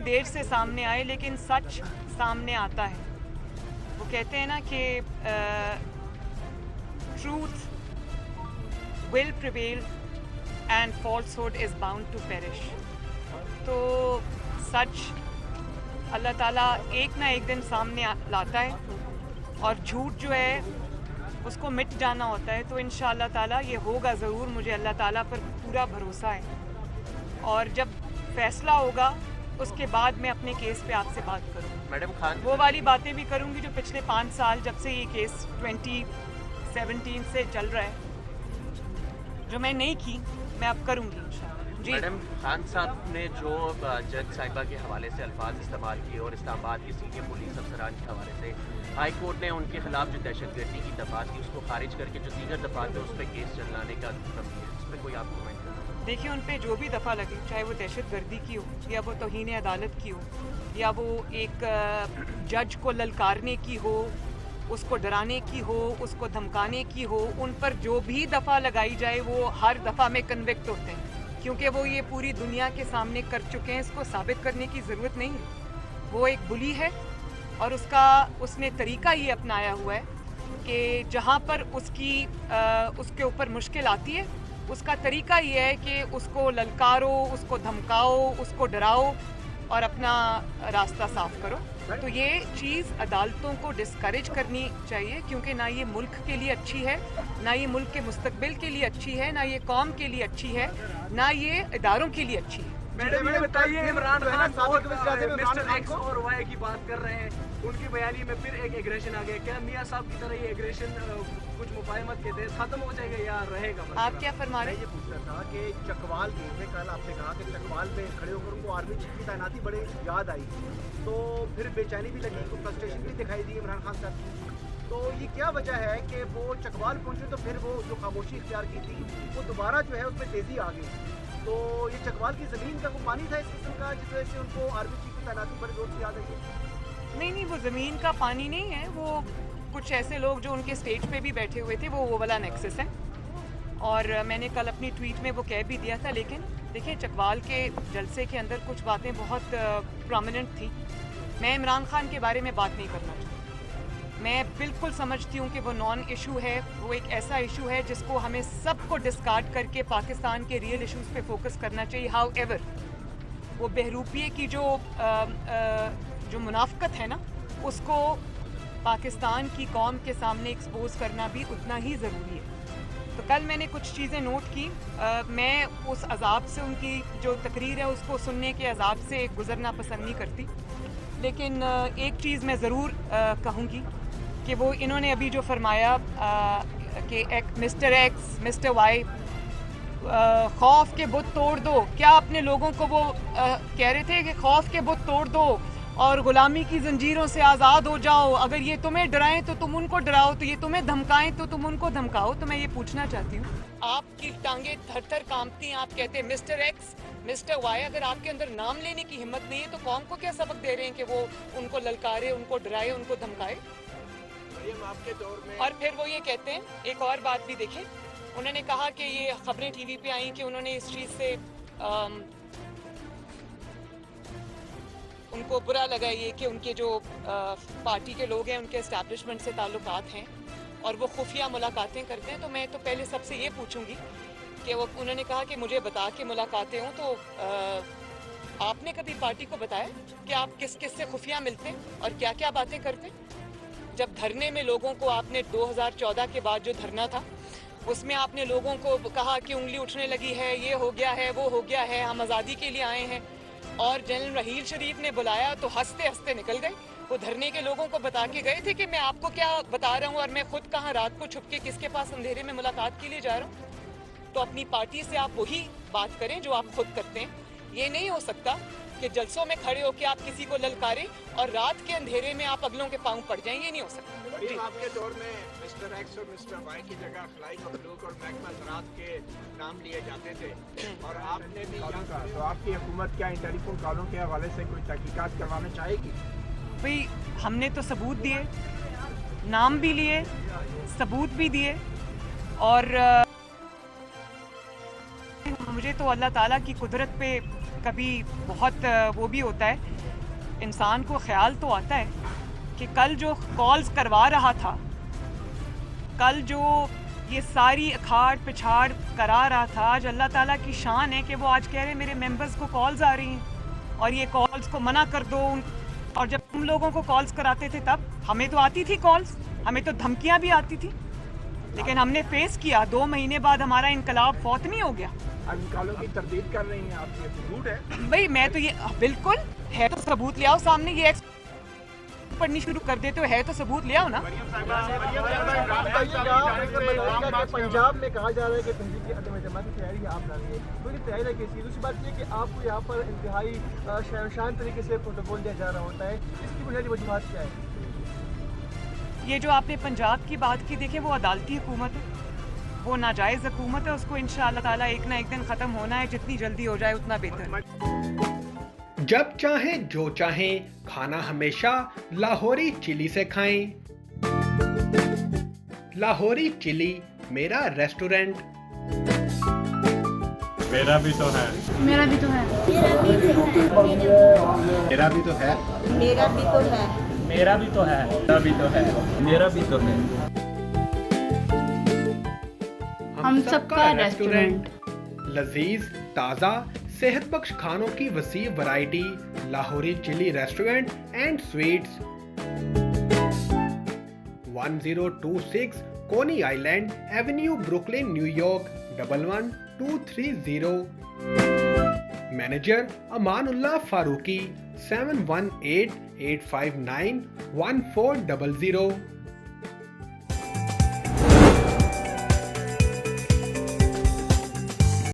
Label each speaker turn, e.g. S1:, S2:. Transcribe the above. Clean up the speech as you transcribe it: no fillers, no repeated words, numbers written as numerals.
S1: देर से सामने आए लेकिन सच सामने आता है। वो कहते हैं ना कि truth will prevail and falsehood is bound to perish. तो सच अल्लाह ताला एक ना एक दिन सामने लाता है और झूठ जो है उसको मिट जाना होता है। तो इंशाअल्लाह ताला ये होगा ज़रूर, मुझे अल्लाह ताला पर पूरा भरोसा है। और जब फैसला होगा उसके बाद मैं अपने केस पे आपसे बात करूँगी।
S2: मैडम खान
S1: वो वाली बातें भी करूँगी जो पिछले 5 साल जब से ये केस 2017 से चल रहा है, जो मैं नहीं की मैं अब करूँगी इंशाअल्लाह। जी
S2: मैडम खान साहब ने जो जज साहिबा के हवाले से अल्फाज इस्तेमाल किए और इस्लामाबाद के सीनियर पुलिस अफसरान के हवाले से हाई कोर्ट ने उनके खिलाफ जो दहशतगर्दी की दफात थी उसको खारिज करके जो दीगर दफात है उस पर केस चलाने का हुक्म दिया, इस पर कोई आप कमेंट करें?
S1: देखिए, उन पे जो भी दफ़ा लगे, चाहे वो दहशतगर्दी की हो या वो तौहीन अदालत की हो या वो एक जज को ललकारने की हो, उसको डराने की हो, उसको धमकाने की हो, उन पर जो भी दफ़ा लगाई जाए वो हर दफ़ा में कन्विक्ट होते हैं, क्योंकि वो ये पूरी दुनिया के सामने कर चुके हैं। इसको साबित करने की ज़रूरत नहीं है। वो एक बुली है और उसने तरीका ये अपनाया हुआ है कि जहाँ पर उसके ऊपर मुश्किल आती है, उसका तरीका ये है कि उसको ललकारो, उसको धमकाओ, उसको डराओ और अपना रास्ता साफ करो। तो ये चीज़ अदालतों को डिस्करेज करनी चाहिए, क्योंकि ना ये मुल्क के लिए अच्छी है, ना ये मुल्क के मुस्तकबिल के लिए अच्छी है, ना ये कौम के लिए अच्छी है, ना ये इदारों के लिए अच्छी है।
S3: मैडम ये बताइए, इमरान खान मिस्टर एक्स और वाई की बात कर रहे हैं, उनकी बयानी में फिर एक एग्रेशन आ गया। क्या मियां साहब की तरह ये एग्रेशन कुछ मुफाहमत के तहत खत्म हो जाएगा या रहेगा?
S1: आप क्या फरमा रहे हैं?
S4: ये पूछ रहा था कि चकवाल गए थे, कल आपने कहा कि चकवाल पे खड़े होकर उनको आर्मी चीफ की तैनाती बड़ी याद आई, तो फिर बेचैनी भी लगी, तो फ्रस्ट्रेशन भी दिखाई दी इमरान खान साहब की। तो ये क्या वजह है कि वो चकवाल पहुंचे तो फिर वो जो खामोशी इख्तियार की थी वो दोबारा जो है उसमें तेज़ी आ गई? तो ये चकवाल की ज़मीन का वो पानी था इस किस्म का जिस वजह से उनको आर्मी चीफ की तैनाती बड़ी जोर से याद आई है?
S1: नहीं, वो ज़मीन का पानी नहीं है। वो कुछ ऐसे लोग जो उनके स्टेज पे भी बैठे हुए थे, वो वाला नेक्सस है। और मैंने कल अपनी ट्वीट में वो कह भी दिया था। लेकिन देखिए, चकवाल के जलसे के अंदर कुछ बातें बहुत प्रोमिनेंट थी। मैं इमरान खान के बारे में बात नहीं करना चाहती। मैं बिल्कुल समझती हूँ कि वो नॉन इशू है, वो एक ऐसा इशू है जिसको हमें सबको डिस्कार्ड करके पाकिस्तान के रियल इश्यूज़ पे फोकस करना चाहिए। हाउएवर, वो बहरूपिये की जो मुनाफकत है ना, उसको पाकिस्तान की कौम के सामने एक्सपोज करना भी उतना ही ज़रूरी है। तो कल मैंने कुछ चीज़ें नोट की। मैं उस अजाब से, उनकी जो तकरीर है उसको सुनने के अजाब से गुज़रना पसंद नहीं करती। लेकिन एक चीज़ मैं ज़रूर कहूँगी कि वो इन्होंने अभी जो फरमाया कि मिस्टर एक्स, मिस्टर वाई, खौफ के बुत तोड़ दो। क्या अपने लोगों को वो कह रहे थे कि खौफ के बुत तोड़ दो और गुलामी की जंजीरों से आज़ाद हो जाओ? अगर ये तुम्हें डराएं तो तुम उनको डराओ, तो ये तुम्हें धमकाएं तो तुम उनको धमकाओ। तो मैं ये पूछना चाहती हूँ, आपकी टांगे थर थर कांपती हैं, आप कहते हैं मिस्टर एक्स, मिस्टर वाई। अगर आपके अंदर नाम लेने की हिम्मत नहीं है तो कौम को क्या सबक दे रहे हैं कि वो उनको ललकारे, उनको डराए, उनको धमकाए?
S3: आपके दौर में
S1: और फिर वो ये कहते हैं, एक और बात भी देखें, उन्होंने कहा कि ये खबरें टीवी पे आई कि उन्होंने इस चीज़ से उनको बुरा लगा ये कि उनके जो पार्टी के लोग हैं उनके एस्टैब्लिशमेंट से ताल्लुकात हैं और वो खुफिया मुलाकातें करते हैं। तो मैं तो पहले सबसे ये पूछूंगी कि वो, उन्होंने कहा कि मुझे बता के मुलाकातें हों, तो आपने कभी पार्टी को बताया कि आप किस किस से खुफिया मिलते हैं और क्या क्या बातें करते हैं? जब धरने में लोगों को आपने 2014 के बाद जो धरना था उसमें आपने लोगों को कहा कि उंगली उठने लगी है, ये हो गया है, वो हो गया है, हम आज़ादी के लिए आए हैं, और जनरल रहील शरीफ ने बुलाया तो हंसते हंसते निकल गए। वो धरने के लोगों को बता के गए थे कि मैं आपको क्या बता रहा हूँ और मैं खुद कहाँ रात को छुप के किसके पास अंधेरे में मुलाकात के लिए जा रहा हूँ। तो अपनी पार्टी से आप वही बात करें जो आप खुद करते हैं। ये नहीं हो सकता कि जलसों में खड़े होकर आप किसी को ललकारें और रात के अंधेरे में आप अगलों के पांव पड़ जाएं। ये नहीं हो सकता।
S3: आपके दौर में मिस्टर एक्स और मिस्टर वाई की जगह खलाई मखलूक और महकमा ज़राअत के नाम लिए जाते थे और आपने भी तो आपकी हुकूमत क्या इन टेलीफोन कॉलों के हवाले से कोई तहकीकात करवाना चाहेगी?
S1: भाई, हमने तो सबूत दिए, नाम भी लिए, सबूत भी दिए, और مجھے تو اللہ تعالیٰ کی قدرت پہ کبھی بہت وہ بھی ہوتا ہے, انسان کو خیال تو آتا ہے کہ کل جو کالز کروا رہا تھا, کل جو یہ ساری اکھاڑ پچھاڑ کرا رہا تھا, آج اللہ تعالیٰ کی شان ہے کہ وہ آج کہہ رہے میرے ممبرز کو کالز آ رہی ہیں اور یہ کالز کو منع کر دو. اور جب ہم لوگوں کو کالز کراتے تھے تب ہمیں تو آتی تھی کالز, ہمیں تو دھمکیاں بھی آتی تھی, لیکن ہم نے فیس کیا. 2 مہینے بعد ہمارا انقلاب فوت نہیں ہو گیا.
S3: اب نکالوں کی تردید کر رہی ہیں آپ, یہ ثبوت ہے؟
S1: بھائی میں تو یہ بالکل ہے, تو ثبوت لے آؤ سامنے. یہ پڑھنی شروع کر دیتے ہو, ہے تو ثبوت لے آؤ نا.
S4: پنجاب میں کہا جا رہا ہے کہ تحریک عدم اعتماد کی تیاری ہے, آپ لا رہی ہے تو یہ تیاری ہے. دوسری بات یہ کہ آپ کو یہاں پر انتہائی شان طریقے سے پروٹوکول دیا جا رہا ہوتا ہے, اس کی بنیادی وجوہات کیا ہے؟
S1: یہ جو آپ نے پنجاب کی بات کی, دیکھیں وہ عدالتی حکومت ہے, وہ ناجائز حکومت ہے, اس کو انشاءاللہ تعالیٰ ایک نہ ایک دن ختم ہونا ہے. جتنی جلدی ہو جائے اتنا بہتر.
S5: جب چاہیں جو چاہیں کھانا ہمیشہ لاہوری چلی سے کھائیں. لاہوری چلی میرا ریسٹورنٹ.
S6: میرا بھی تو ہے.
S7: میرا بھی تو ہے.
S6: میرا بھی تو ہے.
S7: میرا بھی تو ہے.
S6: میرا بھی تو ہے. میرا بھی تو ہے. میرا بھی تو ہے.
S7: ہم سب کا ریسٹورنٹ.
S5: لذیذ تازہ صحت بخش کھانوں کی وسیع ورائٹی. لاہوری چلی restaurant and sweets, 1026 Coney Island Avenue, Brooklyn, New York 11230. Manager Aman Ullah Farooqui, 7188591400.